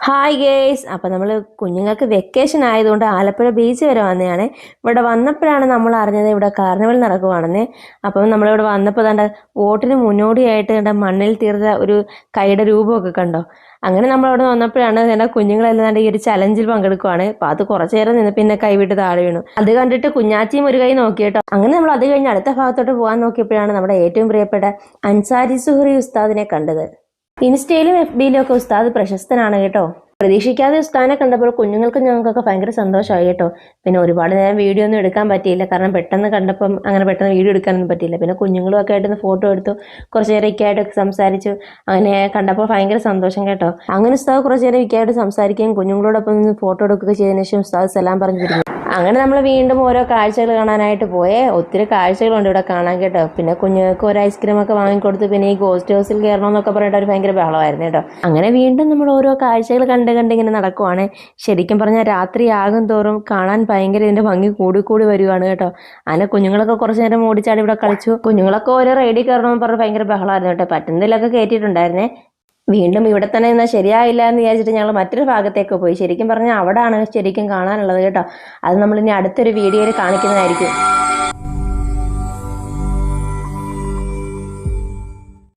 Hi guys, അപ്പോൾ നമ്മൾ കുഞ്ഞുങ്ങൾക്ക് വെക്കേഷൻ ആയതുകൊണ്ട് ആലപ്പുഴ ബീച്ച് വരെ വന്നതാണ്. ഇവിടെ വന്നപ്പോഴാണ് നമ്മൾ അറിഞ്ഞത് ഇവിടെ കാർണിവൽ നടക്കുവാണെന്ന്. അപ്പം നമ്മളിവിടെ വന്നപ്പോൾ കണ്ട വോട്ടിന് മുന്നോടിയായിട്ട് കണ്ട മണ്ണിൽ തീർത്ത ഒരു കൈയുടെ രൂപമൊക്കെ കണ്ടോ. അങ്ങനെ നമ്മളവിടെ വന്നപ്പോഴാണ് എൻ്റെ കുഞ്ഞുങ്ങളെല്ലാം ഈ ഒരു ചലഞ്ചിൽ പങ്കെടുക്കുവാണ്. അപ്പോൾ അത് കുറച്ചു നേരം നിന്ന് പിന്നെ കൈവിട്ട് താഴെ വീണു. അത് കണ്ടിട്ട് കുഞ്ഞാച്ചിയും ഒരു കൈ നോക്കിയിട്ടോ. അങ്ങനെ നമ്മൾ അത് കഴിഞ്ഞ് അടുത്ത ഭാഗത്തോട്ട് പോകാൻ നോക്കിയപ്പോഴാണ് നമ്മുടെ ഏറ്റവും പ്രിയപ്പെട്ട അൻസാരി സുഹറി ഉസ്താദിനെ കണ്ടത്. ഇൻസ്റ്റയിലും FBയിലും ഒക്കെ ഉസ്താദ് പ്രശസ്തനാണ് കേട്ടോ. പ്രതീക്ഷിക്കാതെ ഉസ്താദിനെ കണ്ടപ്പോൾ കുഞ്ഞുങ്ങൾക്കും ഞങ്ങൾക്കൊക്കെ ഭയങ്കര സന്തോഷമായി കേട്ടോ. പിന്നെ ഒരുപാട് നേരം വീഡിയോ ഒന്നും എടുക്കാൻ പറ്റിയില്ല, കാരണം പെട്ടെന്ന് കണ്ടപ്പം അങ്ങനെ പെട്ടെന്ന് വീഡിയോ എടുക്കാനൊന്നും പറ്റിയില്ല. പിന്നെ കുഞ്ഞുങ്ങളും ഒക്കെ ആയിട്ട് ഫോട്ടോ എടുത്തു, കുറച്ച് നേരം ഇക്കായിട്ടൊക്കെ സംസാരിച്ചു. അങ്ങനെ കണ്ടപ്പോൾ ഭയങ്കര സന്തോഷം കേട്ടോ. അങ്ങനെ ഉസ്താദ് കുറച്ച് നേരം ഇക്കായിട്ട് സംസാരിക്കുകയും കുഞ്ഞുങ്ങളോടൊപ്പം ഫോട്ടോ എടുക്കുകയൊക്കെ ചെയ്തതിനു ശേഷം ഉസ്താദ് സലാം പറഞ്ഞു പിരിഞ്ഞു. അങ്ങനെ നമ്മൾ വീണ്ടും ഓരോ കാഴ്ചകൾ കാണാനായിട്ട് പോയേ. ഒത്തിരി കാഴ്ചകളുണ്ട് ഇവിടെ കാണാൻ കേട്ടോ. പിന്നെ കുഞ്ഞുങ്ങൾക്ക് ഒരു ഐസ്ക്രീമൊക്കെ വാങ്ങിക്കൊടുത്ത് പിന്നെ ഈ ഗോസ്റ്റ് ഹൗസിൽ കയറണമെന്നൊക്കെ പറഞ്ഞിട്ട് അവർ ഭയങ്കര ബഹളമായിരുന്നു കേട്ടോ. അങ്ങനെ വീണ്ടും നമ്മൾ ഓരോ കാഴ്ചകൾ കണ്ട് ഇങ്ങനെ നടക്കുവാണ്. ശരിക്കും പറഞ്ഞാൽ രാത്രി ആകും തോറും കാണാൻ ഭയങ്കര ഇതിൻ്റെ ഭംഗി കൂടി വരുവാണ് കേട്ടോ. അങ്ങനെ കുഞ്ഞുങ്ങളൊക്കെ കുറച്ച് നേരം ഓടിച്ചാടി ഇവിടെ കളിച്ചു. കുഞ്ഞുങ്ങളൊക്കെ ഓരോ റൈഡിൽ കയറണമെന്ന് പറഞ്ഞ് ഭയങ്കര ബഹളമായിരുന്നു കേട്ടോ. പറ്റുന്നതിലൊക്കെ കയറ്റിയിട്ടുണ്ടായിരുന്നേ. വീണ്ടും ഇവിടെ തന്നെ നിന്നാൽ ശരിയായില്ല എന്ന് വിചാരിച്ചിട്ട് ഞങ്ങൾ മറ്റൊരു ഭാഗത്തേക്ക് പോയി. ശരിക്കും പറഞ്ഞാൽ അവിടാണ് ശരിക്കും കാണാനുള്ളത് കേട്ടോ. അത് നമ്മളിനി അടുത്തൊരു വീഡിയോയിൽ കാണിക്കുന്നതായിരിക്കും.